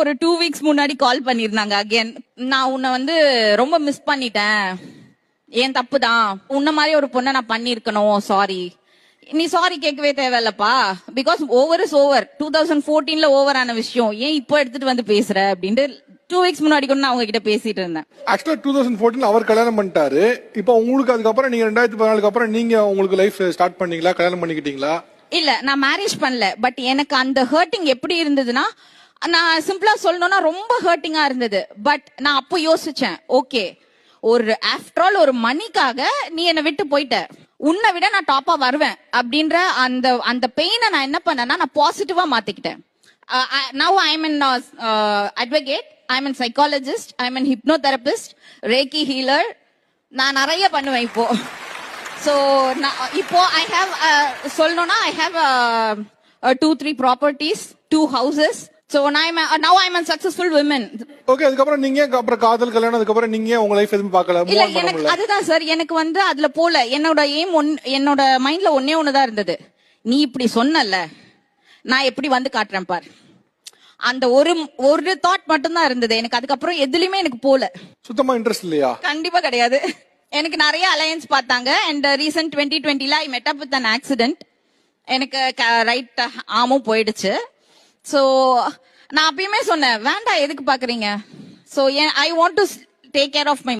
ஒரு 2 வீக்ஸ் முன்னாடி கால் பண்ணிருந்தாங்க அகைன். நான் உன்னை வந்து ரொம்ப மிஸ் பண்ணிட்டேன், ஏன் தப்பு தான், உன்ன மாதிரி ஒரு பொண்ணை நான் பண்ணிருக்கணும், சாரி. நீ சாரி கேட்கவே தேவையில்லப்பா, பிகாஸ் ஓவர் இஸ் ஓவர். 2014ல ஓவர் ஆன விஷயம் ஏன் இப்போ எடுத்துட்டு வந்து பேசுற அப்படின்ட்டு 2 வீக்ஸ் முன்னாடி கூட நான் அவங்க கிட்ட பேசிட்டு இருந்தேன். ஆக்சுவலா 2014 அவர் கல்யாணம் பண்ணிட்டாரு. இப்போ உங்களுக்கு அதுக்கப்புறம் நீங்க 2014க்கு அப்புறம் நீங்க உங்களுக்கு லைஃப் ஸ்டார்ட் பண்ணீங்களா, கல்யாணம் பண்ணிக்கிட்டீங்களா? இல்ல, நான் மேரேஜ் பண்ணல. பட் எனக்கு அந்த ஹர்ட்டிங் எப்படி இருந்ததுன்னா, நான் சிம்பிளா சொல்லணும்னா ரொம்ப ஹர்ட்டிங்கா இருந்தது. பட் நான் அப்போ யோசிச்சேன், ஓகே, ஒரு ஆஃப்டர் ஆல் ஒரு மணிக்காக நீ என்னை விட்டு போயிட்ட, உன்னை விட நான் டாப்பா வருவேன் அப்படின்ற அந்த பெயினை நான் என்ன பண்ணேன்னா நான் பாசிட்டிவா மாத்திக்கிட்டேன். Now I am an advocate, I am a psychologist, I am a hypnotherapist, reiki healer. நான் நிறைய பண்ணுவேன் இப்போ. So இப்போ I have சொல்லணும்னா I have 2-3 properties, 2 houses. So now I'm a successful woman. Okay, அதுக்கப்புறம் நீங்க அப்புறம் காதல் கல்யாணம் அதுக்கப்புறம் நீங்க உங்க லைஃப் எதுவும் பார்க்கல? இல்ல, எனக்கு அதுதான் சார், எனக்கு வந்து அதுல போல என்னோட எய்ம் என்னோட மைண்ட்ல ஒன்னேதான் இருந்தது. நீ இப்படி சொன்னல, நான் எப்படி வந்து காட்டுறேன் பார். அந்த ஒரு தாட் மட்டும் தான் இருந்தது எனக்கு. அதுக்கப்புறம் எதுலயுமே எனக்கு போல. சுத்தமா இன்ட்ரெஸ்ட் இல்லையா? கண்டிப்பா கிடையாது. எனக்கு நிறைய அலையன்ஸ் பார்த்தாங்க. அண்ட் ரீசன்ட் 2020ல I met up with an accident. எனக்கு ரைட் ஆமும் போயிடுச்சு. சோ நான் அப்பயுமே சொன்னேன், வேண்டாம் எதுக்கு பாக்குறீங்க. So I want to take care of my